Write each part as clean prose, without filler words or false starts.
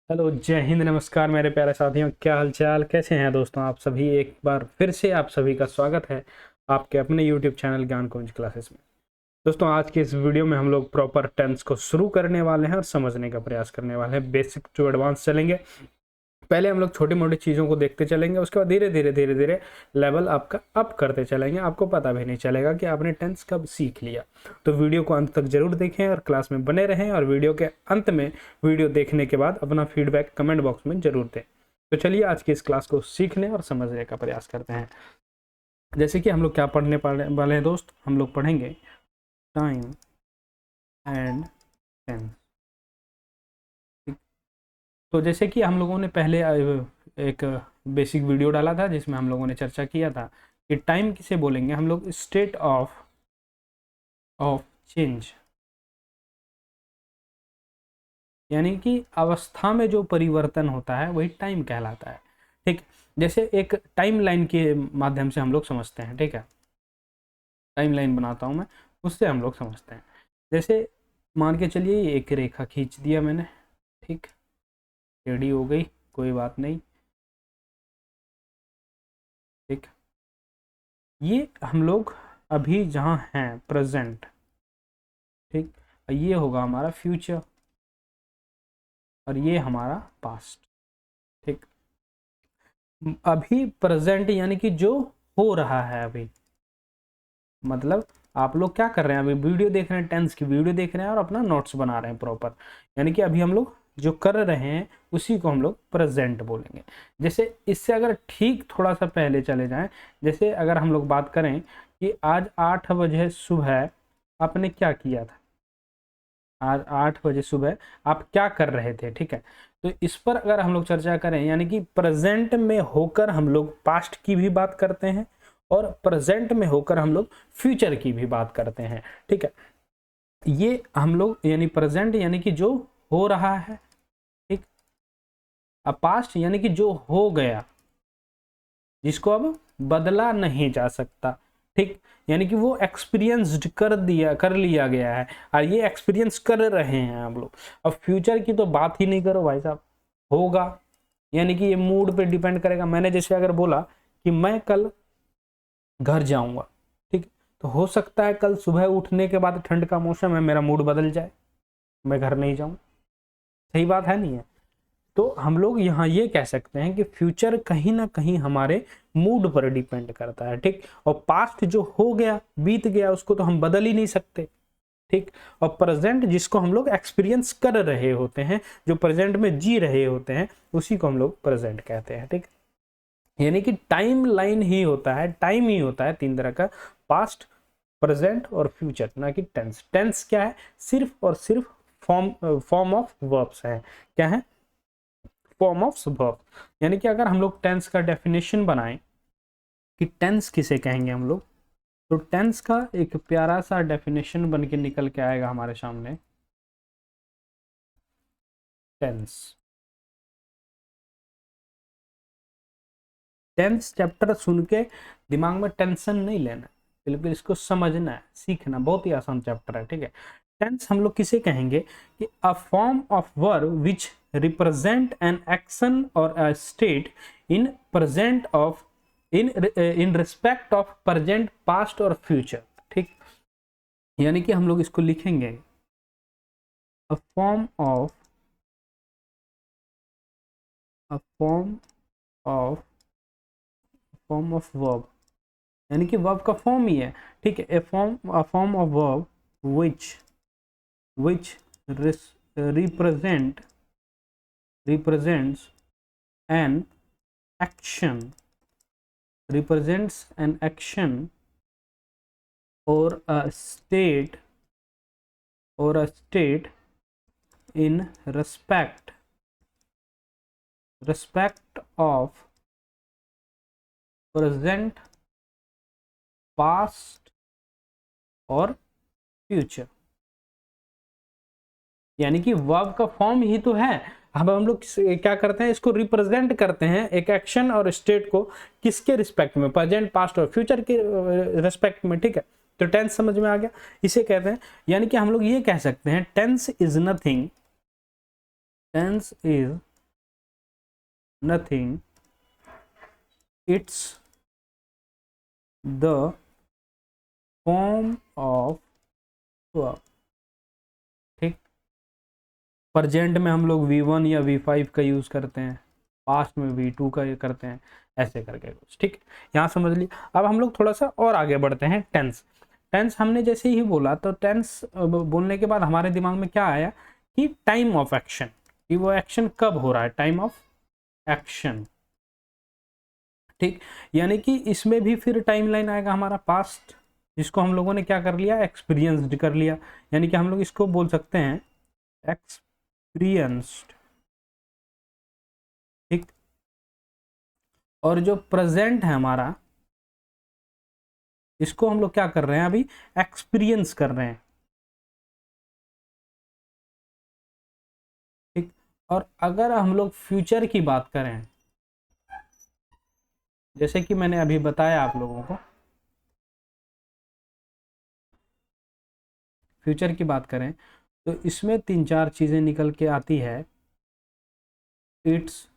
Hello, जय हिंद, नमस्कार मेरे प्यारे साथियों। क्या हालचाल, कैसे हैं दोस्तों आप सभी। एक बार फिर से आप सभी का स्वागत है आपके अपने यूट्यूब चैनल ज्ञान कुंज क्लासेस में। दोस्तों, आज के इस वीडियो में हम लोग प्रॉपर टेंस को शुरू करने वाले हैं और समझने का प्रयास करने वाले हैं। बेसिक टू एडवांस चलेंगे। पहले हम लोग छोटी मोटी चीज़ों को देखते चलेंगे, उसके बाद धीरे धीरे धीरे धीरे लेवल आपका अप करते चलेंगे। आपको पता भी नहीं चलेगा कि आपने टेंस कब सीख लिया। तो वीडियो को अंत तक जरूर देखें और क्लास में बने रहें, और वीडियो के अंत में वीडियो देखने के बाद अपना फीडबैक कमेंट बॉक्स में जरूर दें। तो चलिए आज की इस क्लास को सीखने और समझने का प्रयास करते हैं। जैसे कि हम लोग क्या पढ़ने वाले हैं दोस्त, हम लोग पढ़ेंगे टाइम एंड टेंस। तो जैसे कि हम लोगों ने पहले एक बेसिक वीडियो डाला था जिसमें हम लोगों ने चर्चा किया था कि टाइम किसे बोलेंगे हम लोग, स्टेट ऑफ चेंज, यानी कि अवस्था में जो परिवर्तन होता है वही टाइम कहलाता है। ठीक, जैसे एक टाइम लाइन के माध्यम से हम लोग समझते हैं। ठीक है, टाइम लाइन बनाता हूँ मैं, उससे हम लोग समझते हैं। जैसे मान के चलिए ये एक रेखा खींच दिया मैंने, ठीक, टेढ़ी हो गई, कोई बात नहीं। ठीक, ये हम लोग अभी जहाँ हैं प्रेजेंट, ठीक, ये होगा हमारा फ्यूचर और ये हमारा पास्ट। ठीक, अभी प्रेजेंट यानी कि जो हो रहा है अभी, मतलब आप लोग क्या कर रहे हैं, अभी वीडियो देख रहे हैं, टेंस की वीडियो देख रहे हैं और अपना नोट्स बना रहे हैं प्रॉपर, यानी कि अभी हम लोग जो कर रहे हैं उसी को हम लोग प्रेजेंट बोलेंगे। जैसे इससे अगर ठीक थोड़ा सा पहले चले जाएं, जैसे अगर हम लोग बात करें कि आज 8 बजे सुबह आपने क्या किया था, आज 8 बजे सुबह आप क्या कर रहे थे। ठीक है, तो इस पर अगर हम लोग चर्चा करें, यानी कि प्रेजेंट में होकर हम लोग पास्ट की भी बात करते हैं और प्रेजेंट में होकर हम लोग फ्यूचर की भी बात करते हैं। ठीक है, ये हम लोग यानी प्रेजेंट यानी कि जो हो रहा है, ठीक, अब पास्ट यानी कि जो हो गया, जिसको अब बदला नहीं जा सकता। ठीक, यानी कि वो एक्सपीरियंस्ड कर लिया गया है और ये एक्सपीरियंस कर रहे हैं हम लोग। अब फ्यूचर की तो बात ही नहीं करो भाई साहब, होगा, यानी कि ये मूड पे डिपेंड करेगा। मैंने जैसे अगर बोला कि मैं कल घर जाऊंगा, ठीक, तो हो सकता है कल सुबह उठने के बाद ठंड का मौसम है, मेरा मूड बदल जाए, मैं घर नहीं जाऊं। सही बात है नहीं है? तो हम लोग यहाँ ये कह सकते हैं कि फ्यूचर कहीं ना कहीं हमारे मूड पर डिपेंड करता है। ठीक, और पास्ट जो हो गया, बीत गया, उसको तो हम बदल ही नहीं सकते। ठीक, और प्रेजेंट जिसको हम लोग एक्सपीरियंस कर रहे होते हैं, जो प्रेजेंट में जी रहे होते हैं, उसी को हम लोग प्रेजेंट कहते हैं। ठीक, यानी कि टाइम लाइन ही होता है, टाइम ही होता है 3 तरह का, पास्ट, प्रेजेंट और फ्यूचर, ना कि टेंस। टेंस क्या है, सिर्फ और सिर्फ फॉर्म ऑफ वर्ब्स है। क्या है? Form of verb. यानी कि अगर हम लोग टेंस का डेफिनेशन बनाएं कि टेंस किसे कहेंगे हम लोग, तो टेंस का एक प्यारा सा डेफिनेशन बन के निकल के आएगा हमारे सामने। टेंस, टेंस चैप्टर सुन के दिमाग में टेंशन नहीं लेना, बिल्कुल इसको समझना है, सीखना। बहुत ही आसान चैप्टर है। ठीक है, टेंस हम लोग किसे कहेंगे कि a form of verb which represent an action और a state in present of in respect of present, past और फ्यूचर। ठीक, यानी कि हम लोग इसको लिखेंगे a form of a form of form of verb, यानी कि वर्ब का फॉर्म ही है। ठीक है, a form of verb which represent represents an action represents an action or a state in respect of present, past और future. यानी कि वर्ब का फॉर्म ही तो है। अब हम लोग क्या करते हैं, इसको रिप्रेजेंट करते हैं, एक एक्शन और स्टेट को, किसके रिस्पेक्ट में, प्रेजेंट, पास्ट और फ्यूचर के रिस्पेक्ट में। ठीक है, तो टेंस समझ में आ गया, इसे कहते हैं। यानी कि हम लोग ये कह सकते हैं tense is nothing, it's the form of verb. ठीक, प्रेजेंट में हम लोग V1 या V5 का यूज करते हैं, पास्ट में V2 का ये करते हैं, ऐसे करके कुछ। ठीक, यहाँ समझ लिया। अब हम लोग थोड़ा सा और आगे बढ़ते हैं। टेंस, टेंस हमने जैसे ही बोला तो टेंस बोलने के बाद हमारे दिमाग में क्या आया कि टाइम ऑफ एक्शन, कि वो एक्शन कब हो रहा है, टाइम ऑफ एक्शन। ठीक, यानी कि इसमें भी फिर टाइमलाइन आएगा हमारा पास्ट, जिसको हम लोगों ने क्या कर लिया, एक्सपीरियंस्ड कर लिया। यानी कि हम लोग इसको बोल सकते हैं एक्सपीरियंस्ड। ठीक, और जो प्रेजेंट है हमारा, इसको हम लोग क्या कर रहे हैं, अभी एक्सपीरियंस कर रहे हैं। ठीक, और अगर हम लोग फ्यूचर की बात करें, जैसे कि मैंने अभी बताया आप लोगों को, फ्यूचर की बात करें तो इसमें 3-4 चीजें निकल के आती है। It's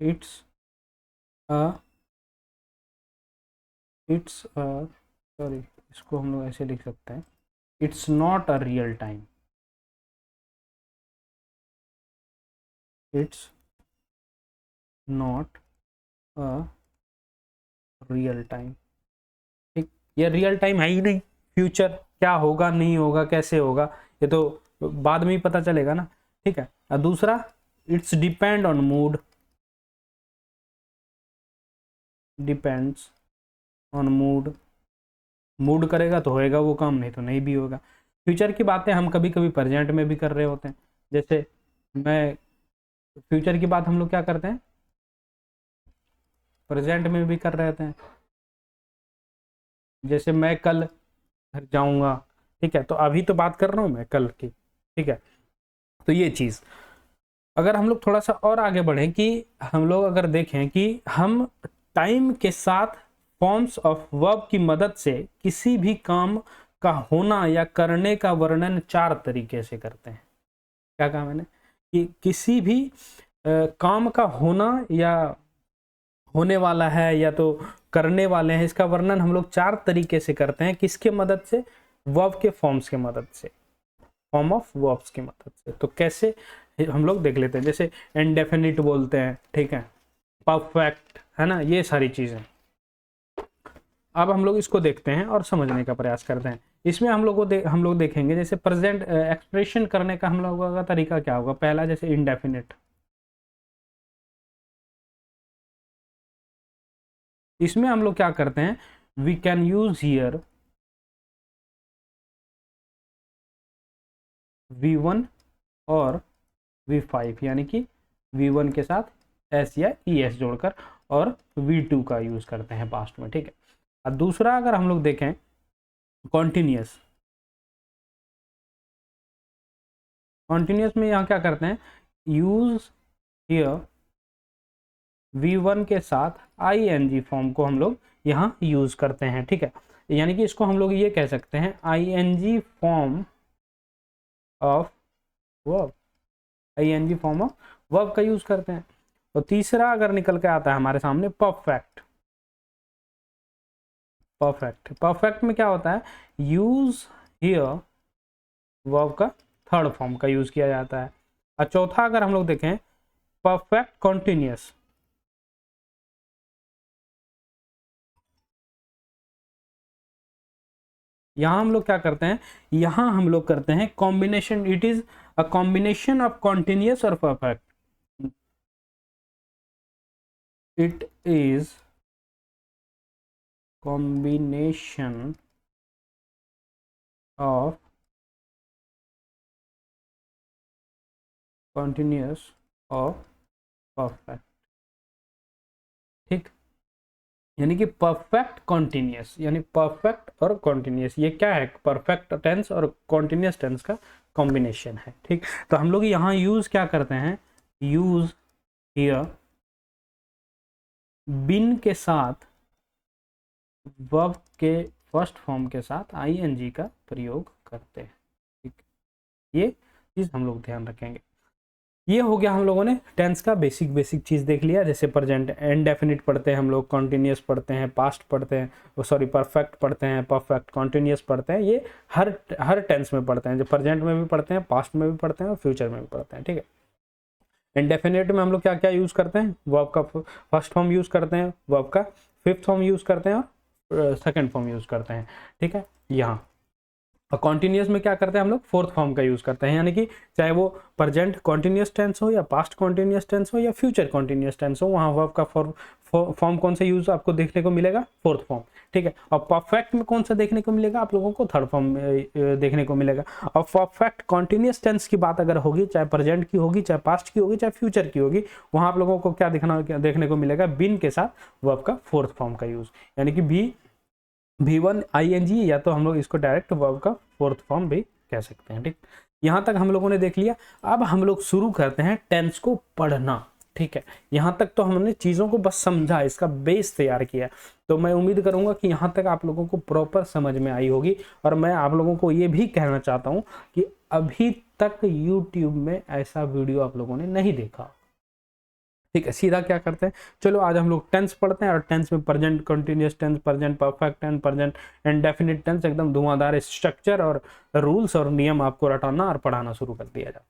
it's a it's a sorry, इसको हम लोग ऐसे लिख सकते हैं, it's not a real time, it's not a real time. ठीक, ये रियल टाइम है ही नहीं, फ्यूचर क्या होगा नहीं होगा कैसे होगा ये तो बाद में ही पता चलेगा ना। ठीक है, और दूसरा it's depend on mood, depends on mood, mood करेगा तो होएगा वो काम, नहीं तो नहीं भी होगा। फ्यूचर की बातें हम कभी कभी प्रेजेंट में भी कर रहे होते हैं। जैसे मैं, फ्यूचर की बात हम लोग क्या करते हैं, प्रेजेंट में भी कर रहे होते हैं। जैसे मैं कल घर जाऊंगा, ठीक है, तो अभी तो बात कर रहा हूं मैं कल की। ठीक है, तो ये चीज, अगर हम लोग थोड़ा सा और आगे बढ़ें कि हम लोग अगर देखें कि हम टाइम के साथ फॉर्म्स ऑफ वर्ब की मदद से किसी भी काम का होना या करने का वर्णन 4 तरीके से करते हैं। क्या कहा मैंने, कि किसी भी काम का होना या होने वाला है या तो करने वाले हैं, इसका वर्णन हम लोग 4 तरीके से करते हैं। किसके मदद से, वर्ब के फॉर्म्स के मदद से, फॉर्म ऑफ वर्ब्स की मदद से। तो कैसे हम लोग देख लेते हैं, जैसे इंडेफिनिट बोलते हैं, ठीक है, परफेक्ट, है ना, ये सारी चीजें। अब हम लोग इसको देखते हैं और समझने का प्रयास करते हैं। इसमें हम लोग देखेंगे जैसे प्रेजेंट एक्सप्रेशन करने का हम लोगों का तरीका क्या होगा। पहला जैसे इंडेफिनिट, इसमें हम लोग क्या करते हैं, we can use here V1 और V5, यानी कि V1 के साथ S या ES जोड़कर, और V2 का यूज करते हैं पास्ट में। ठीक है, और दूसरा अगर हम लोग देखें कॉन्टिन्यूस, कॉन्टिन्यूस में यहाँ क्या करते हैं, यूज हियर V1 के साथ ING फॉर्म को हम लोग यहाँ यूज करते हैं। ठीक है, यानी कि इसको हम लोग ये कह सकते हैं ING form of verb, ING form of verb का यूज करते हैं। और तीसरा अगर निकल के आता है हमारे सामने परफेक्ट, परफेक्ट, परफेक्ट में क्या होता है, यूज हियर वर्ब का थर्ड फॉर्म का यूज किया जाता है। और चौथा अगर हम लोग देखें परफेक्ट कॉन्टिन्यूस, यहां हम लोग क्या करते हैं, यहां हम लोग करते हैं combination, it is a combination of continuous और perfect, it is combination of continuous और परफेक्ट। ठीक, यानी कि परफेक्ट कॉन्टिन्यूस, यानी परफेक्ट और कॉन्टिन्यूस, ये क्या है, परफेक्ट टेंस और कॉन्टिन्यूस टेंस का कॉम्बिनेशन है। ठीक, तो हम लोग यहाँ यूज क्या करते हैं, यूज हियर बिन के साथ वर्ब के फर्स्ट फॉर्म के साथ आईएनजी का प्रयोग करते हैं। ठीक, ये चीज हम लोग ध्यान रखेंगे। ये हो गया हम लोगों ने टेंस का बेसिक चीज देख लिया, जैसे प्रेजेंट इंडेफिनिट पढ़ते हैं हम लोग, कॉन्टिन्यूस पढ़ते हैं, पास्ट पढ़ते हैं, सॉरी परफेक्ट पढ़ते हैं, परफेक्ट कॉन्टिन्यूस पढ़ते हैं। ये हर टेंस में पढ़ते हैं, जो प्रेजेंट में भी पढ़ते हैं, पास्ट में भी पढ़ते हैं और फ्यूचर में भी पढ़ते हैं। ठीक है, इंडेफिनिट में हम लोग क्या क्या यूज करते हैं, वर्ब का फर्स्ट फॉर्म यूज करते हैं, वर्ब का फिफ्थ फॉर्म यूज करते हैं और सेकंड फॉर्म यूज करते हैं। ठीक है, यहाँ और कॉन्टिन्यूस में क्या करते हैं हम लोग, फोर्थ फॉर्म का यूज करते हैं, यानी कि चाहे वो प्रेजेंट कॉन्टिन्यूस टेंस हो या पास्ट कॉन्टिन्यूस टेंस हो या फ्यूचर कॉन्टिन्यूस टेंस हो, वहाँ वर्ब का फॉर्म कौन सा यूज आपको देखने को मिलेगा, फोर्थ फॉर्म। ठीक है, और परफेक्ट में कौन सा देखने को मिलेगा आप लोगों को, थर्ड फॉर्म देखने को मिलेगा। और परफेक्ट कॉन्टिन्यूस टेंस की बात अगर होगी, चाहे प्रेजेंट की होगी, चाहे पास्ट की होगी, चाहे फ्यूचर की होगी, वहां आप लोगों को क्या देखने को मिलेगा, बिन के साथ वर्ब का फोर्थ फॉर्म का यूज, यानी कि V1 ING, या तो हम लोग इसको डायरेक्ट वर्ब का फोर्थ फॉर्म भी कह सकते हैं। ठीक, यहां तक हम लोगों ने देख लिया। अब हम लोग शुरू करते हैं टेंस को पढ़ना। ठीक है, यहां तक तो हमने चीजों को बस समझा, इसका बेस तैयार किया, तो मैं उम्मीद करूंगा कि यहां तक आप लोगों को प्रॉपर समझ में आई होगी। और मैं आप लोगों को ये भी कहना चाहता हूं कि अभी तक YouTube में ऐसा वीडियो आप लोगों ने नहीं देखा। ठीक है, सीधा क्या करते हैं, चलो आज हम लोग टेंस पढ़ते हैं, और टेंस में present continuous tense, present perfect tense, present indefinite tense, एकदम धुआंधार स्ट्रक्चर और रूल्स और नियम आपको रटाना और पढ़ाना शुरू कर दिया जाता है।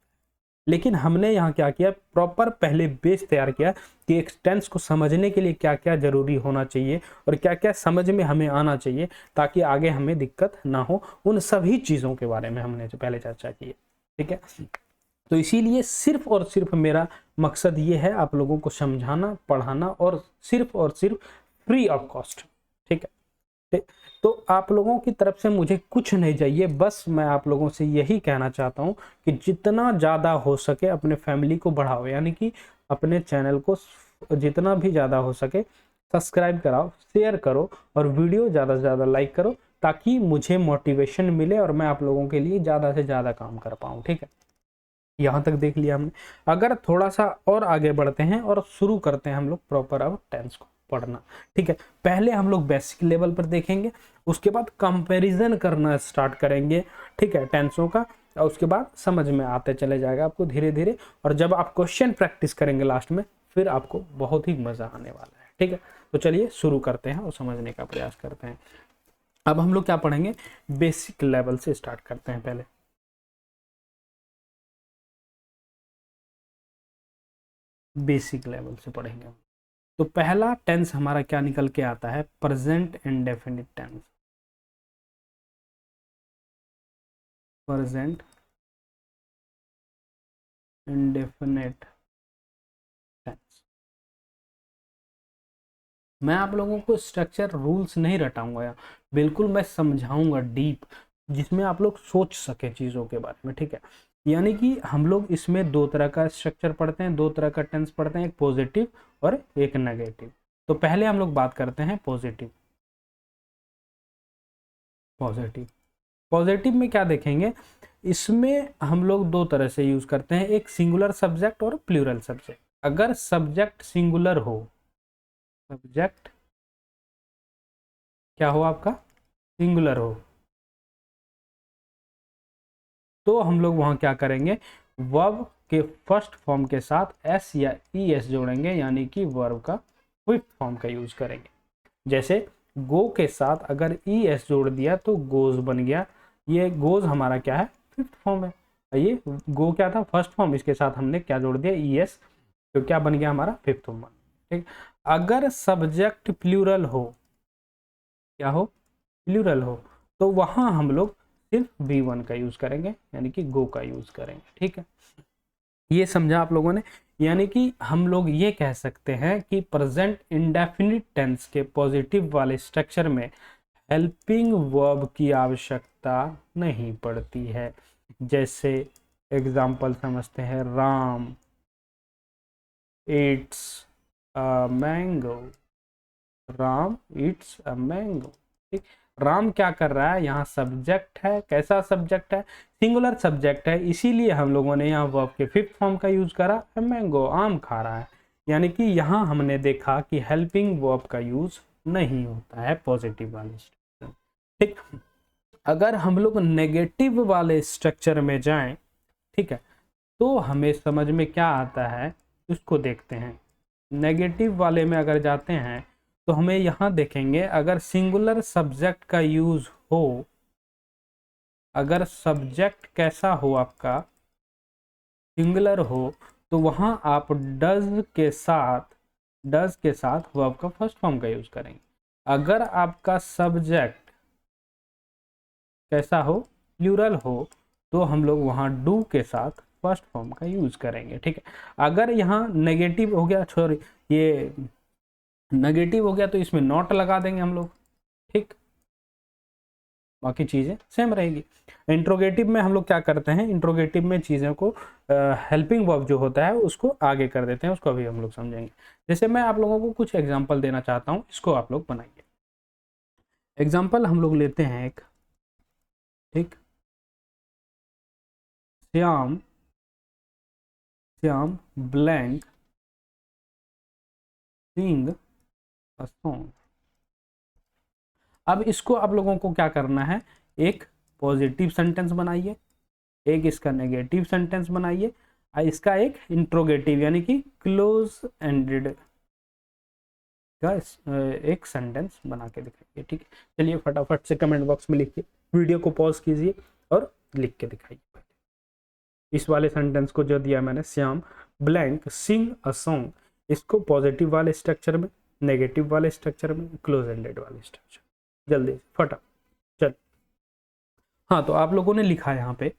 लेकिन हमने यहाँ क्या किया, प्रॉपर पहले बेस तैयार किया कि एक टेंस को समझने के लिए क्या क्या जरूरी होना चाहिए और क्या क्या समझ में हमें आना चाहिए, ताकि आगे हमें दिक्कत ना हो। उन सभी चीजों के बारे में हमने पहले चर्चा की है। ठीक है, तो इसीलिए सिर्फ और सिर्फ मेरा मकसद ये है आप लोगों को समझाना, पढ़ाना, और सिर्फ फ्री ऑफ कॉस्ट। ठीक है, तो आप लोगों की तरफ से मुझे कुछ नहीं चाहिए, बस मैं आप लोगों से यही कहना चाहता हूं कि जितना ज़्यादा हो सके अपने फैमिली को बढ़ाओ, यानी कि अपने चैनल को जितना भी ज़्यादा हो सके सब्सक्राइब कराओ, शेयर करो और वीडियो ज़्यादा से ज़्यादा लाइक करो, ताकि मुझे मोटिवेशन मिले और मैं आप लोगों के लिए ज़्यादा से ज़्यादा काम कर पाऊँ। ठीक है, यहाँ तक देख लिया हमने। अगर थोड़ा सा और आगे बढ़ते हैं और शुरू करते हैं हम लोग प्रॉपर अब टेंस को पढ़ना। ठीक है, पहले हम लोग बेसिक लेवल पर देखेंगे, उसके बाद कंपैरिजन करना स्टार्ट करेंगे। ठीक है, टेंसों का, और उसके बाद समझ में आते चले जाएगा आपको धीरे धीरे, और जब आप क्वेश्चन प्रैक्टिस करेंगे लास्ट में, फिर आपको बहुत ही मजा आने वाला है। ठीक है, तो चलिए शुरू करते हैं और समझने का प्रयास करते हैं। अब हम लोग क्या पढ़ेंगे, बेसिक लेवल से स्टार्ट करते हैं। पहले बेसिक लेवल से पढ़ेंगे। तो पहला टेंस हमारा क्या निकल के आता है, present indefinite tense. Present indefinite tense. मैं आप लोगों को स्ट्रक्चर रूल्स नहीं रटाऊंगा यार, बिल्कुल मैं समझाऊंगा डीप, जिसमें आप लोग सोच सके चीज़ों के बारे में। ठीक है, यानी कि हम लोग इसमें दो तरह का स्ट्रक्चर पढ़ते हैं, दो तरह का टेंस पढ़ते हैं, एक पॉजिटिव और एक नेगेटिव। तो पहले हम लोग बात करते हैं पॉजिटिव। पॉजिटिव पॉजिटिव में क्या देखेंगे, इसमें हम लोग दो तरह से यूज करते हैं, एक सिंगुलर सब्जेक्ट और प्लूरल सब्जेक्ट। अगर सब्जेक्ट सिंगुलर हो, सब्जेक्ट क्या हो आपका, सिंगुलर हो, तो हम लोग वहां क्या करेंगे, वर्ब के फर्स्ट फॉर्म के साथ एस या ई एस जोड़ेंगे, यानी कि वर्ब का फिफ्थ फॉर्म का यूज करेंगे। जैसे गो के साथ अगर ई एस जोड़ दिया तो गोज बन गया, ये गोज हमारा क्या है, फिफ्थ फॉर्म है। ये गो क्या था, फर्स्ट फॉर्म, इसके साथ हमने क्या जोड़ दिया, ई एस, तो क्या बन गया हमारा, फिफ्थ फॉर्म। ठीक, अगर सब्जेक्ट प्लूरल हो, क्या हो, प्लूरल हो, तो वहां हम लोग सिर्फ V1 का यूज करेंगे, यानी कि गो का यूज करेंगे। ठीक है, ये समझा आप लोगों ने। यानी कि हम लोग ये कह सकते हैं कि प्रेजेंट इंडेफिनिट टेंस के पॉजिटिव वाले स्ट्रक्चर में हेल्पिंग वर्ब की आवश्यकता नहीं पड़ती है। जैसे एग्जाम्पल समझते हैं, Ram Yeats a mango, Ram Yeats a mango. ठीक, राम क्या कर रहा है, यहाँ सब्जेक्ट है, कैसा सब्जेक्ट है, सिंगुलर सब्जेक्ट है, इसीलिए हम लोगों ने यहाँ वर्ब के फिफ्थ फॉर्म का यूज करा, मैंगो आम खा रहा है। यानी कि यहाँ हमने देखा कि हेल्पिंग वर्ब का यूज नहीं होता है पॉजिटिव वाले स्ट्रक्चर। ठीक, अगर हम लोग नेगेटिव वाले स्ट्रक्चर में जाएं, ठीक है, तो हमें समझ में क्या आता है उसको देखते हैं। नेगेटिव वाले में अगर जाते हैं तो हमें यहाँ देखेंगे, अगर सिंगुलर सब्जेक्ट का यूज हो, अगर सब्जेक्ट कैसा हो आपका सिंगुलर हो, तो वहां आप डज के साथ वर्ब का फर्स्ट फॉर्म का यूज करेंगे। अगर आपका सब्जेक्ट कैसा हो, प्लूरल हो, तो हम लोग वहां डू के साथ फर्स्ट फॉर्म का यूज करेंगे। ठीक है, अगर यहाँ नेगेटिव हो गया, सॉरी ये नेगेटिव हो गया, तो इसमें नॉट लगा देंगे हम लोग। ठीक, बाकी चीजें सेम रहेगी। इंट्रोगेटिव में हम लोग क्या करते हैं, इंट्रोगेटिव में चीज़ों को हेल्पिंग वर्ब जो होता है उसको आगे कर देते हैं, उसको अभी हम लोग समझेंगे। जैसे मैं आप लोगों को कुछ एग्जांपल देना चाहता हूँ, इसको आप लोग बनाइए। एग्जांपल हम लोग लेते हैं एक, ठीक, Shyam blank sing a song. अब इसको आप लोगों को क्या करना है, एक पॉजिटिव सेंटेंस बनाइए, एक इसका नेगेटिव सेंटेंस बनाइए, इसका एक इंट्रोगेटिव यानी कि क्लोज एंडेड का एक सेंटेंस बना के दिखाइए। ठीक है, चलिए फटाफट से कमेंट बॉक्स में लिखिए, वीडियो को पॉज कीजिए और लिख के दिखाइए। इस वाले सेंटेंस को जो दिया मैंने, Shyam blank sing a song, इसको पॉजिटिव वाले स्ट्रक्चर में, नेगेटिव वाले स्ट्रक्चर में, क्लोज एंडेड वाले स्ट्रक्चर, जल्दी फटाफट चल। हाँ, तो आप लोगों ने लिखा है यहाँ पे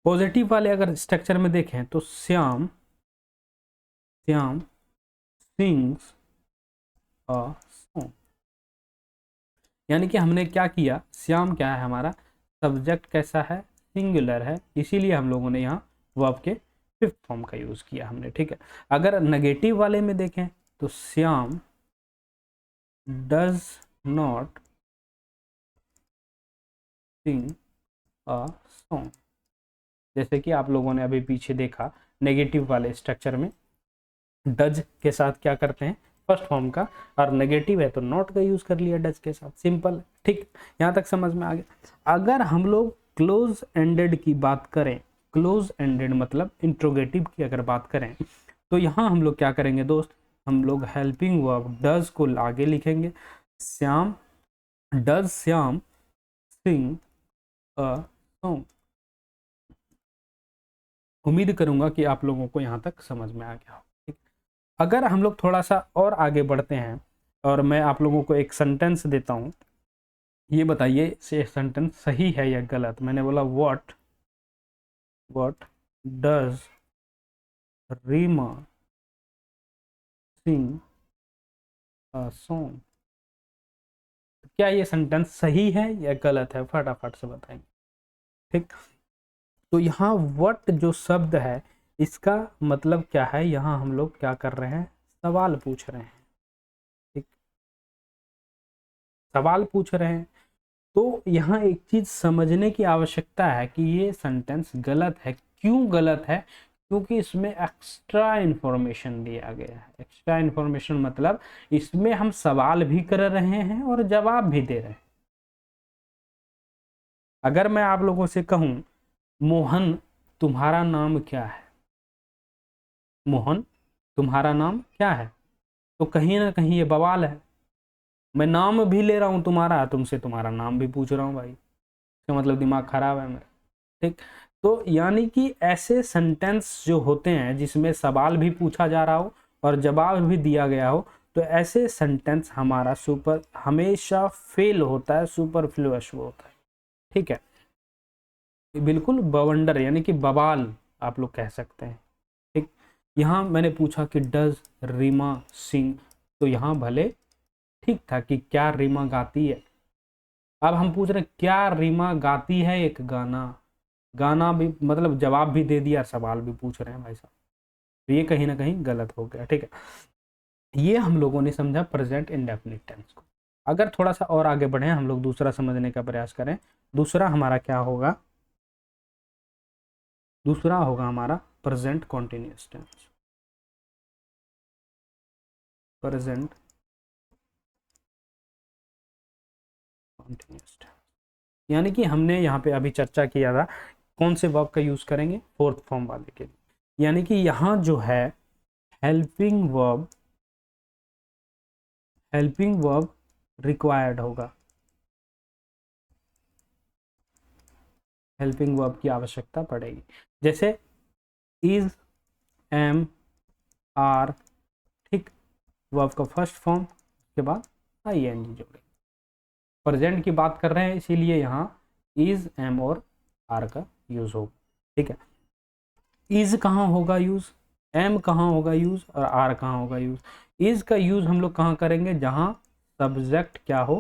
पॉजिटिव वाले अगर स्ट्रक्चर में देखें तो श्याम सिंग्स अ सॉन्ग, यानी कि हमने क्या किया, श्याम क्या है हमारा सब्जेक्ट, कैसा है सिंगुलर है, इसीलिए हम लोगों ने यहाँ वर्ब के फिफ्थ फॉर्म का यूज किया हमने। ठीक है, अगर नेगेटिव वाले में देखें तो Shyam does not sing a song, जैसे कि आप लोगों ने अभी पीछे देखा नेगेटिव वाले स्ट्रक्चर में डज के साथ क्या करते हैं फर्स्ट फॉर्म का, और नेगेटिव है तो नॉट का यूज कर लिया डज के साथ, सिंपल। ठीक, यहां तक समझ में आ गया। अगर हम लोग क्लोज एंडेड की बात करें, क्लोज एंडेड मतलब इंट्रोगेटिव की अगर बात करें, तो यहां हम लोग क्या करेंगे दोस्त, हम लोग हेल्पिंग वर्ब डज को आगे लिखेंगे, Shyam does Shyam sing a song. उम्मीद करूंगा कि आप लोगों को यहां तक समझ में आ गया हो। ठीक, अगर हम लोग थोड़ा सा और आगे बढ़ते हैं और मैं आप लोगों को एक सेंटेंस देता हूं, ये बताइए ये सेंटेंस सही है या गलत। मैंने बोला what does Rima sing a song, क्या ये सेंटेंस सही है या गलत है, फटाफट से बताएंगे। ठीक, तो यहाँ व्हाट जो शब्द है इसका मतलब क्या है, यहाँ हम लोग क्या कर रहे हैं, सवाल पूछ रहे हैं। ठीक, सवाल पूछ रहे हैं, तो यहाँ एक चीज समझने की आवश्यकता है कि ये सेंटेंस गलत है। क्यों गलत है, क्योंकि इसमें एक्स्ट्रा इंफॉर्मेशन दिया गया है। एक्स्ट्रा इंफॉर्मेशन मतलब इसमें हम सवाल भी कर रहे हैं और जवाब भी दे रहे हैं। अगर मैं आप लोगों से कहूं मोहन तुम्हारा नाम क्या है, मोहन तुम्हारा नाम क्या है, तो कहीं ना कहीं ये बवाल है। मैं नाम भी ले रहा हूं तुम्हारा, तुमसे तुम्हारा नाम भी पूछ रहा हूं भाई, इसका मतलब दिमाग खराब है मेरा। ठीक, तो यानी कि ऐसे सेंटेंस जो होते हैं जिसमें सवाल भी पूछा जा रहा हो और जवाब भी दिया गया हो, तो ऐसे सेंटेंस हमारा सुपर हमेशा फेल होता है, सुपरफ्लुअस होता है। ठीक है, बिल्कुल बवंडर यानी कि बवाल आप लोग कह सकते हैं। ठीक, यहाँ मैंने पूछा कि डज रीमा सिंग, तो यहाँ भले ठीक था कि क्या रीमा गाती है। अब हम पूछ रहे हैं क्या रीमा गाती है एक गाना, गाना भी मतलब जवाब भी दे दिया, सवाल भी पूछ रहे हैं भाई साहब, तो ये कहीं ना कहीं गलत हो गया। ठीक है, ये हम लोगों ने समझा प्रेजेंट इंडेफिनिट टेंस को। अगर थोड़ा सा और आगे बढ़े, हम लोग दूसरा समझने का प्रयास करें। दूसरा हमारा क्या होगा, दूसरा होगा हमारा present continuous tense. Present continuous tense, यानी कि हमने यहाँ पे अभी चर्चा किया था कौन से वर्ब का यूज करेंगे, फोर्थ फॉर्म वाले के लिए, यानी कि यहाँ जो है हेल्पिंग वर्ब रिक्वायर्ड होगा, हेल्पिंग वर्ब की आवश्यकता पड़ेगी। जैसे इज, एम, आर, ठीक, वर्ब का फर्स्ट फॉर्म के बाद ING जोड़ेंगे। प्रेजेंट की बात कर रहे हैं इसीलिए यहाँ इज, एम और आर का यूज होगा, ठीक है। इज कहाँ होगा यूज, एम कहाँ होगा यूज और आर कहाँ होगा यूज। इज का यूज हम लोग कहाँ करेंगे, जहाँ सब्जेक्ट क्या हो,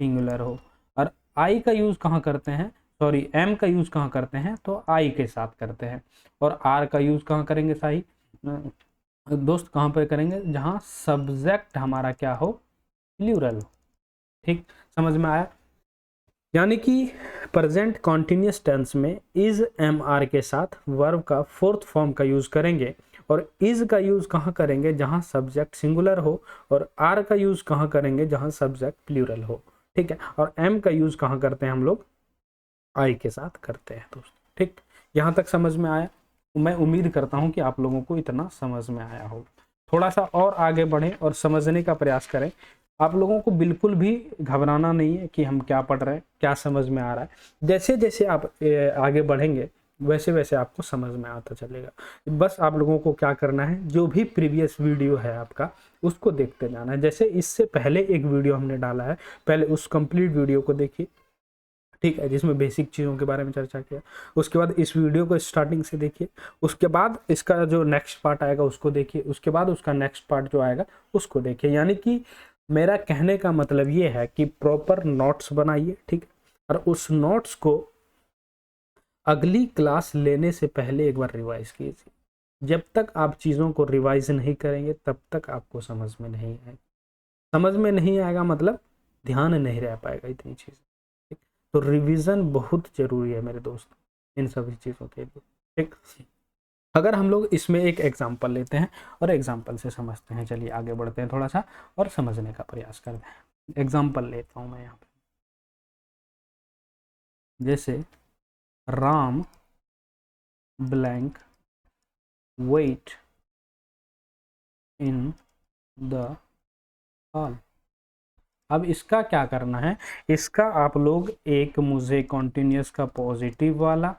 सिंगुलर हो। और आई का यूज कहाँ करते हैं, सॉरी एम का यूज कहाँ करते हैं, तो आई के साथ करते हैं। और आर का यूज कहाँ करेंगे साही दोस्त, कहाँ पे करेंगे, जहाँ सब्जेक्ट हमारा क्या हो, प्लूरल हो, ठीक, समझ में आया। यानी कि प्रेजेंट कॉन्टिन्यूस टेंस में इज, एम, आर के साथ वर्ब का फोर्थ फॉर्म का यूज करेंगे। और इज का यूज कहाँ करेंगे, जहाँ सब्जेक्ट सिंगुलर हो। और आर का यूज कहाँ करेंगे, जहाँ सब्जेक्ट प्लूरल हो, ठीक है। और एम का यूज कहाँ करते हैं हम लोग, आई के साथ करते हैं दोस्त, ठीक। यहाँ तक समझ में आया, मैं उम्मीद करता हूँ कि आप लोगों को इतना समझ में आया होगा। थोड़ा सा और आगे बढ़ें और समझने का प्रयास करें। आप लोगों को बिल्कुल भी घबराना नहीं है कि हम क्या पढ़ रहे हैं, क्या समझ में आ रहा है। जैसे जैसे आप आगे बढ़ेंगे वैसे वैसे आपको समझ में आता चलेगा। बस आप लोगों को क्या करना है, जो भी प्रीवियस वीडियो है आपका उसको देखते जाना है। जैसे इससे पहले एक वीडियो हमने डाला है, पहले उस कंप्लीट वीडियो को देखिए, ठीक है, जिसमें बेसिक चीज़ों के बारे में चर्चा किया। उसके बाद इस वीडियो को स्टार्टिंग से देखिए, उसके बाद इसका जो नेक्स्ट पार्ट आएगा उसको देखिए, उसके बाद उसका नेक्स्ट पार्ट जो आएगा उसको देखिए। यानी कि मेरा कहने का मतलब ये है कि प्रॉपर नोट्स बनाइए, ठीक, और उस नोट्स को अगली क्लास लेने से पहले एक बार रिवाइज कीजिए। जब तक आप चीज़ों को रिवाइज नहीं करेंगे तब तक आपको समझ में नहीं आएगा। समझ में नहीं आएगा मतलब ध्यान नहीं रह पाएगा इतनी चीज़, ठीक। तो रिवीजन बहुत जरूरी है मेरे दोस्त इन सभी चीज़ों के लिए, ठीक। अगर हम लोग इसमें एक एग्जांपल लेते हैं और एग्जांपल से समझते हैं, चलिए आगे बढ़ते हैं थोड़ा सा और समझने का प्रयास करते हैं। एग्जांपल लेता हूँ मैं यहाँ पे, जैसे Ram blank wait in the hall. अब इसका क्या करना है, इसका आप लोग एक मुझे कॉन्टिन्यूस का पॉजिटिव वाला,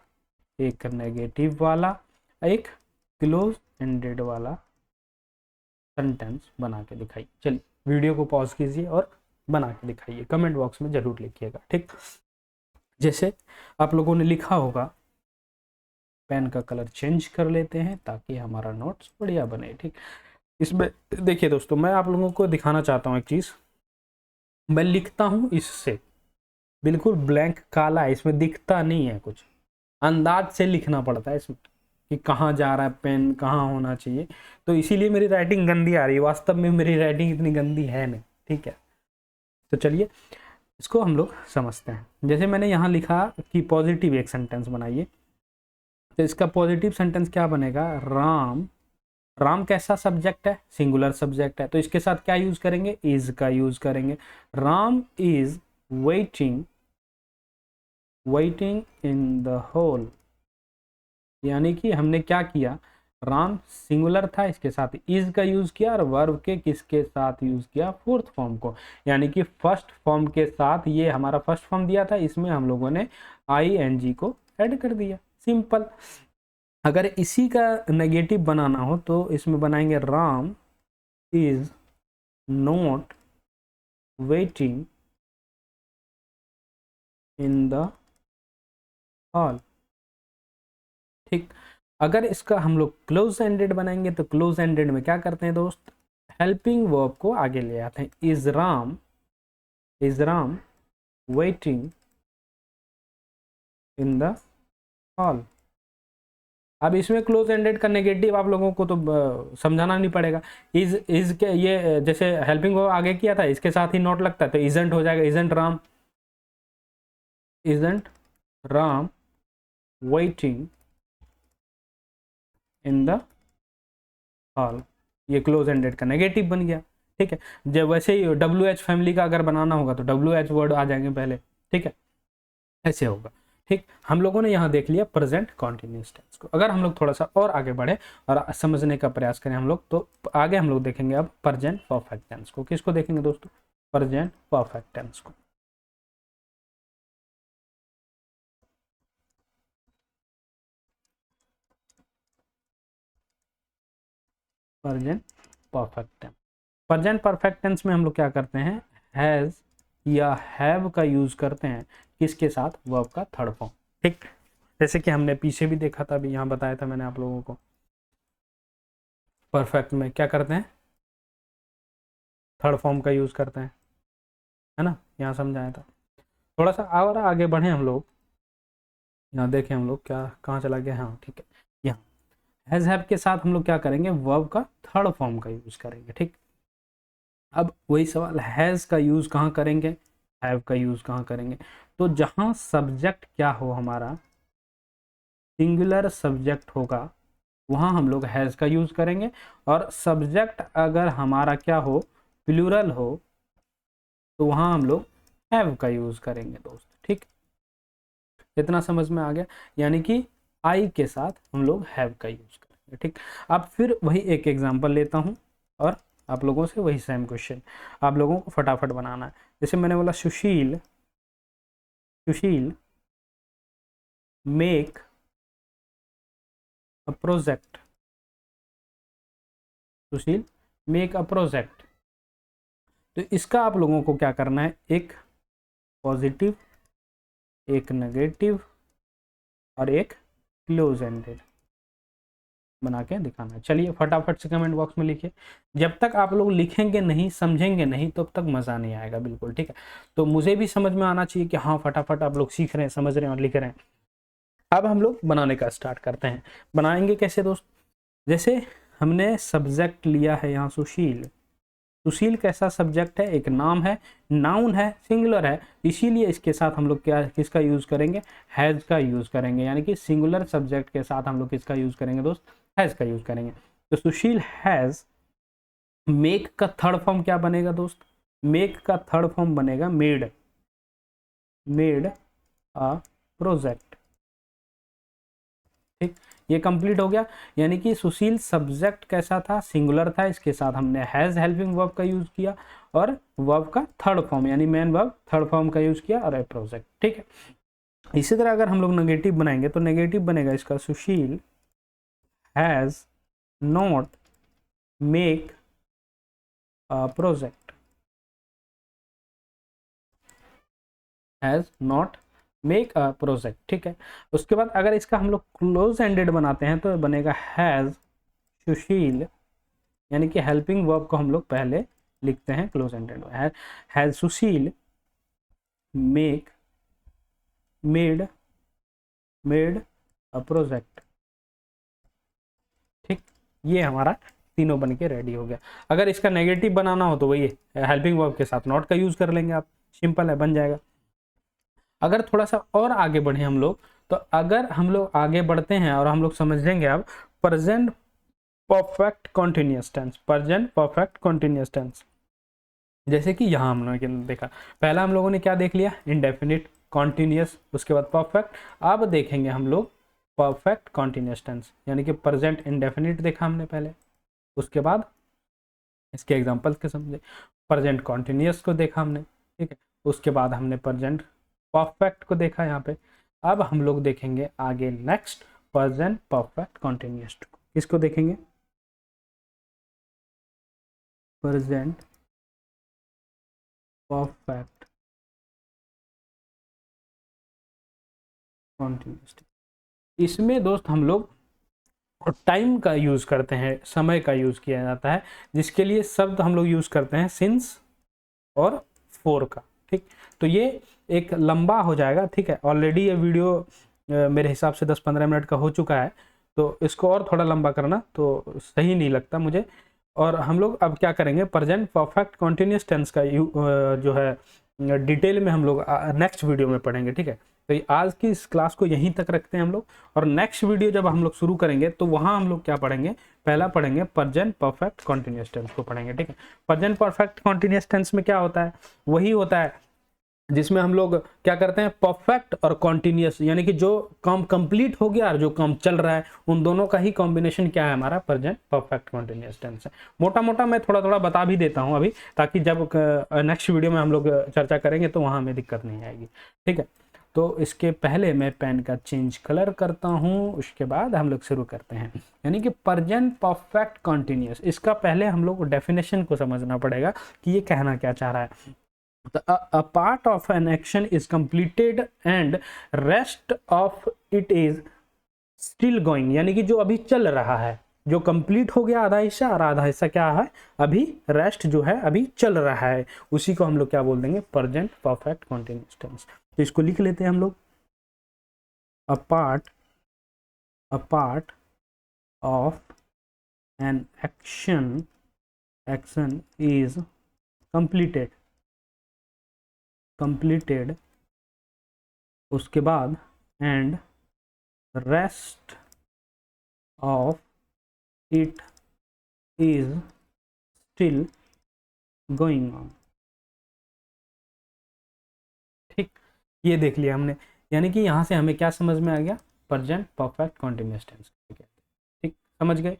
एक नेगेटिव वाला, एक क्लोज एंडेड वाला सेंटेंस बना के दिखाइए। चलिए वीडियो को पॉज कीजिए और बना के दिखाइए, कमेंट बॉक्स में जरूर लिखिएगा, ठीक। जैसे आप लोगों ने लिखा होगा, पेन का कलर चेंज कर लेते हैं ताकि हमारा नोट्स बढ़िया बने, ठीक। इसमें देखिए दोस्तों, मैं आप लोगों को दिखाना चाहता हूँ एक चीज़। मैं लिखता हूँ इससे बिल्कुल ब्लैंक काला है, इसमें दिखता नहीं है कुछ, अंदाज से लिखना पड़ता है इसमें कि कहाँ जा रहा है पेन, कहाँ होना चाहिए। तो इसीलिए मेरी राइटिंग गंदी आ रही है, वास्तव में मेरी राइटिंग इतनी गंदी है नहीं, ठीक है। तो चलिए इसको हम लोग समझते हैं। जैसे मैंने यहाँ लिखा कि पॉजिटिव एक सेंटेंस बनाइए, तो इसका पॉजिटिव सेंटेंस क्या बनेगा, राम, राम कैसा सब्जेक्ट है, सिंगुलर सब्जेक्ट है, तो इसके साथ क्या यूज करेंगे, इज का यूज करेंगे। Ram is waiting in the hall, यानी कि हमने क्या किया, राम सिंगुलर था, इसके साथ इज का यूज किया और वर्ब के किसके साथ यूज किया, फोर्थ फॉर्म को, यानी कि फर्स्ट फॉर्म के साथ। ये हमारा फर्स्ट फॉर्म दिया था, इसमें हम लोगों ने ING को ऐड कर दिया, सिंपल। अगर इसी का नेगेटिव बनाना हो तो इसमें बनाएंगे Ram is not waiting in the hall, ठीक। अगर इसका हम लोग क्लोज एंडेड बनाएंगे तो क्लोज एंडेड में क्या करते हैं दोस्त, हेल्पिंग वर्ब को आगे ले आते हैं, is Ram waiting in the hall. अब इसमें क्लोज एंडेड का नेगेटिव आप लोगों को तो समझाना नहीं पड़ेगा। इज के ये जैसे हेल्पिंग वर्ब आगे किया था, इसके साथ ही नॉट लगता है तो इजंट हो जाएगा, isn't Ram waiting in the hall, ये क्लोज एंडेड का नेगेटिव बन गया, ठीक है। जब वैसे ही WH फैमिली का अगर बनाना होगा तो WH वर्ड आ जाएंगे पहले, ठीक है, ऐसे होगा, ठीक। हम लोगों ने यहाँ देख लिया प्रेजेंट कॉन्टिन्यूस टेंस को। अगर हम लोग थोड़ा सा और आगे बढ़े और समझने का प्रयास करें हम लोग, तो आगे हम लोग देखेंगे अब प्रेजेंट परफेक्ट टेंस को। किसको देखेंगे दोस्तों? प्रेजेंट परफेक्ट टेंस को। Present perfect tense, present perfect tense में हम लोग क्या करते हैं? हैज या हैव का यूज करते हैं किसके साथ? वर्ब का थर्ड फॉर्म, ठीक। जैसे कि हमने पीछे भी देखा था, अभी यहाँ बताया था मैंने आप लोगों को, परफेक्ट में क्या करते हैं? थर्ड फॉर्म का यूज करते हैं, है ना, यहाँ समझाया था। थोड़ा सा और आगे बढ़े हम लोग, यहाँ देखें हम लोग क्या कहाँ चला गया, हाँ ठीक है, यहाँ हैज हैव के साथ हम लोग क्या करेंगे? वर्ब का थर्ड फॉर्म का यूज करेंगे, ठीक। अब वही सवाल, हैज का यूज कहाँ करेंगे, हैव का यूज कहाँ करेंगे? तो जहाँ सब्जेक्ट क्या हो हमारा, सिंगुलर सब्जेक्ट होगा, वहाँ हम लोग हैज का यूज करेंगे। और सब्जेक्ट अगर हमारा क्या हो, प्लूरल हो, तो वहाँ हम लोग हैव का यूज करेंगे दोस्त, ठीक। इतना समझ में आ गया? यानी कि आई के साथ हम लोग हैव का यूज करेंगे, ठीक। अब फिर वही एक एग्जांपल लेता हूँ और आप लोगों से वही सेम क्वेश्चन आप लोगों को फटाफट बनाना है। जैसे मैंने बोला Sushil make a project, Sushil make a project. तो इसका आप लोगों को क्या करना है? एक पॉजिटिव, एक नेगेटिव और एक क्लोज एंडेड बना के दिखाना है। चलिए फटाफट से कमेंट बॉक्स में लिखिए। जब तक आप लोग लिखेंगे नहीं, समझेंगे नहीं, तब तक मज़ा नहीं आएगा, बिल्कुल, ठीक है। तो मुझे भी समझ में आना चाहिए कि हाँ फटाफट आप लोग सीख रहे हैं, समझ रहे हैं और लिख रहे हैं। अब हम लोग बनाने का स्टार्ट करते हैं। बनाएंगे कैसे दोस्त? जैसे हमने सब्जेक्ट लिया है यहाँ सुशील। सुशील कैसा सब्जेक्ट है? एक नाम है, नाउन है, सिंगुलर है, इसीलिए इसके साथ हम लोग क्या किसका यूज करेंगे? हैज का यूज करेंगे। यानी कि सिंगुलर सब्जेक्ट के साथ हम लोग किसका यूज करेंगे दोस्त? हैज का यूज करेंगे। तो सुशील हैज, मेक का थर्ड फॉर्म क्या बनेगा दोस्त? मेक का थर्ड फॉर्म बनेगा मेड, मेड अ प्रोजेक्ट, ठीक। ये कंप्लीट हो गया। यानी कि सुशील सब्जेक्ट कैसा था? सिंगुलर था, इसके साथ हमने हैज हेल्पिंग वर्ब का यूज किया और वर्ब का थर्ड फॉर्म यानी मेन वर्ब थर्ड फॉर्म का यूज किया और ए प्रोजेक्ट, ठीक है। इसी तरह अगर हम लोग नेगेटिव बनाएंगे तो नेगेटिव बनेगा इसका Sushil has not make a project, has not make a project, ठीक है। उसके बाद अगर इसका हम लोग क्लोज एंडेड बनाते हैं तो बनेगा हैज सुशील, यानी कि हेल्पिंग वर्ब को हम लोग पहले लिखते हैं क्लोज एंडेड में, has Sushil make made a project, ठीक। ये हमारा तीनों बन के रेडी हो गया। अगर इसका नेगेटिव बनाना हो तो वही हेल्पिंग वर्ब के साथ नॉट का यूज कर लेंगे आप, सिंपल है, बन जाएगा। अगर थोड़ा सा और आगे बढ़े हम लोग, तो अगर हम लोग आगे बढ़ते हैं और हम लोग समझ लेंगे अब present perfect continuous tense, present perfect continuous tense. जैसे कि यहाँ हम लोगों ने देखा, पहला हम लोगों ने क्या देख लिया? इंडेफिनिट, कॉन्टिन्यूअस, उसके बाद परफेक्ट। अब देखेंगे हम लोग परफेक्ट कॉन्टिन्यूअस टेंस, यानी कि प्रेजेंट इंडेफिनिट देखा हमने पहले, उसके बाद इसके एग्जांपल के समझे, प्रेजेंट कॉन्टिन्यूअस को देखा हमने, ठीक है, उसके बाद हमने प्रेजेंट परफेक्ट को देखा यहाँ पे। अब हम लोग देखेंगे आगे नेक्स्ट प्रेजेंट परफेक्ट कॉन्टिन्यूअस को। किसको देखेंगे? Present perfect continuous. इसमें दोस्त हम लोग टाइम का यूज करते हैं, समय का यूज किया जाता है, जिसके लिए शब्द हम लोग यूज करते हैं सिंस और फोर का, ठीक। तो ये एक लंबा हो जाएगा, ठीक है। ऑलरेडी ये वीडियो मेरे हिसाब से 10-15 मिनट का हो चुका है, तो इसको और थोड़ा लंबा करना तो सही नहीं लगता मुझे। और हम लोग अब क्या करेंगे? प्रेजेंट परफेक्ट कॉन्टिन्यूअस टेंस का जो है डिटेल में हम लोग नेक्स्ट वीडियो में पढ़ेंगे, ठीक है। तो आज की इस क्लास को यहीं तक रखते हैं हम लोग, और नेक्स्ट वीडियो जब हम लोग शुरू करेंगे तो वहां हम लोग क्या पढ़ेंगे, पहला पढ़ेंगे प्रेजेंट परफेक्ट कॉन्टिन्यूअस टेंस को पढ़ेंगे। ठीक है, प्रेजेंट परफेक्ट कॉन्टिन्यूअस टेंस में क्या होता है, वही होता है जिसमें हम लोग क्या करते हैं, परफेक्ट और कॉन्टिन्यूअस, यानी कि जो काम कंप्लीट हो गया और जो काम चल रहा है उन दोनों का ही कॉम्बिनेशन क्या है, हमारा प्रेजेंट परफेक्ट कॉन्टिन्यूअस टेंस है। मोटा मोटा मैं थोड़ा थोड़ा बता भी देता हूं अभी, ताकि जब नेक्स्ट वीडियो में हम लोग चर्चा करेंगे तो वहां हमें दिक्कत नहीं आएगी। ठीक है, तो इसके पहले मैं पेन का चेंज कलर करता हूं, उसके बाद हम लोग शुरू करते हैं। यानी कि प्रेजेंट परफेक्ट कॉन्टिन्यूअस, इसका पहले हम लोग डेफिनेशन को समझना पड़ेगा कि ये कहना क्या चाह रहा है। A part of an action is completed and rest of it is still going, यानी कि जो अभी चल रहा है, जो कंप्लीट हो गया आधा हिस्सा, और आधा हिस्सा क्या है, अभी रेस्ट जो है अभी चल रहा है, उसी को हम लोग क्या बोल देंगे, प्रेजेंट परफेक्ट कॉन्टिन्यूअस टेंस। तो इसको लिख लेते हैं हम लोग, a part of an action is completed, उसके बाद and rest of it is still going on। ठीक, ये देख लिया हमने, यानी कि यहां से हमें क्या समझ में आ गया, प्रेजेंट परफेक्ट कॉन्टिन्यूअस टेंस। ठीक, समझ गए।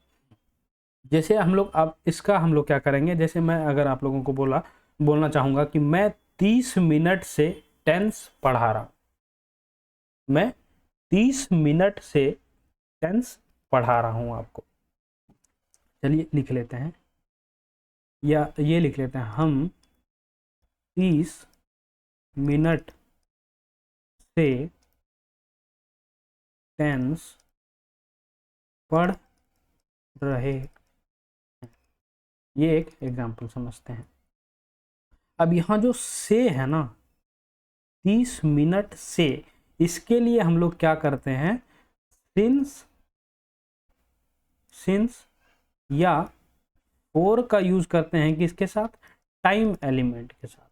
जैसे हम लोग अब इसका हम लोग क्या करेंगे, जैसे मैं अगर आप लोगों को बोलना चाहूंगा कि मैं 30 मिनट से टेंस पढ़ा रहा हूं, मैं 30 मिनट से टेंस पढ़ा रहा हूं आपको। चलिए लिख लेते हैं, या ये लिख लेते हैं, हम 30 मिनट से टेंस पढ़ रहे हैं। ये एक एग्जाम्पल समझते हैं। अब यहाँ जो से है ना, 30 मिनट से, इसके लिए हम लोग क्या करते हैं, सिंस या और का यूज करते हैं किसके साथ, टाइम एलिमेंट के साथ,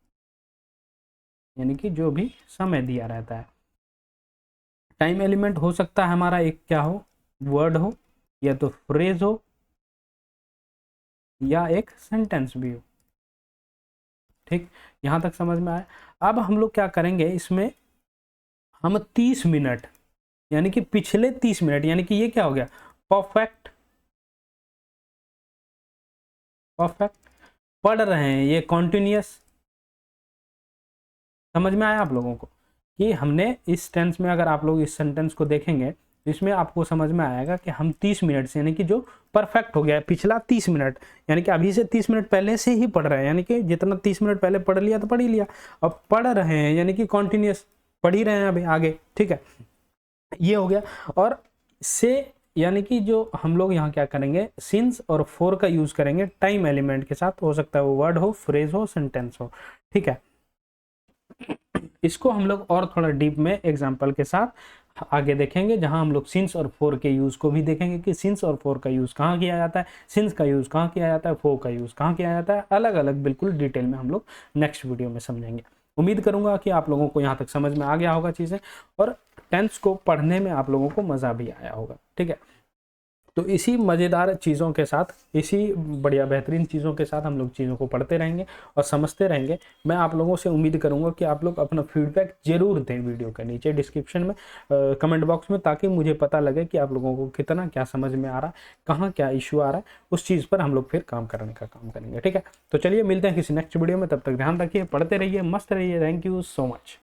यानी कि जो भी समय दिया रहता है। टाइम एलिमेंट हो सकता है हमारा एक क्या हो, वर्ड हो, या तो फ्रेज हो, या एक सेंटेंस भी हो। ठीक, यहां तक समझ में आया। अब हम लोग क्या करेंगे, इसमें हम 30 मिनट, यानी कि पिछले 30 मिनट, यानी कि ये क्या हो गया, परफेक्ट पढ़ रहे हैं, ये कॉन्टिन्यूअस। समझ में आया आप लोगों को कि हमने इस टेंस में, अगर आप लोग इस सेंटेंस को देखेंगे इसमें आपको समझ में आएगा कि हम 30 मिनट से, यानी कि जो परफेक्ट हो गया है, पिछला 30 मिनट, यानी कि अभी से 30 मिनट पहले से ही पढ़ रहे हैं, यानी कि जितना 30 मिनट पहले पढ़ लिया तो पढ़ ही लिया, अब पढ़ रहे हैं, यानी कि कॉन्टिन्यूअस पढ़ ही रहे हैं अभी आगे। ठीक है, ये हो गया। और से, यानी कि जो हम लोग यहाँ क्या करेंगे, सिंस और फॉर का यूज करेंगे टाइम एलिमेंट के साथ, हो सकता है वो वर्ड हो, फ्रेज हो, सेंटेंस हो। ठीक है, इसको हम लोग और थोड़ा डीप में एग्जांपल के साथ आगे देखेंगे, जहां हम लोग सिंस और फॉर के यूज को भी देखेंगे कि सिंस और फॉर का यूज कहाँ किया जाता है, सिंस का यूज कहाँ किया जाता है, फॉर का यूज कहाँ किया जाता है, अलग अलग बिल्कुल डिटेल में हम लोग नेक्स्ट वीडियो में समझेंगे। उम्मीद करूंगा कि आप लोगों को यहाँ तक समझ में आ गया होगा चीजें, और टेंस को पढ़ने में आप लोगों को मजा भी आया होगा। ठीक है, तो इसी मज़ेदार चीज़ों के साथ, इसी बढ़िया बेहतरीन चीज़ों के साथ हम लोग चीज़ों को पढ़ते रहेंगे और समझते रहेंगे। मैं आप लोगों से उम्मीद करूंगा कि आप लोग अपना फीडबैक जरूर दें वीडियो के नीचे डिस्क्रिप्शन में, कमेंट बॉक्स में, ताकि मुझे पता लगे कि आप लोगों को कितना क्या समझ में आ रहा है, कहाँ क्या इशू आ रहा है, उस चीज़ पर हम लोग फिर काम करने का काम करेंगे। ठीक है, तो चलिए मिलते हैं किसी नेक्स्ट वीडियो में, तब तक ध्यान रखिए, पढ़ते रहिए, मस्त रहिए। Thank you so much.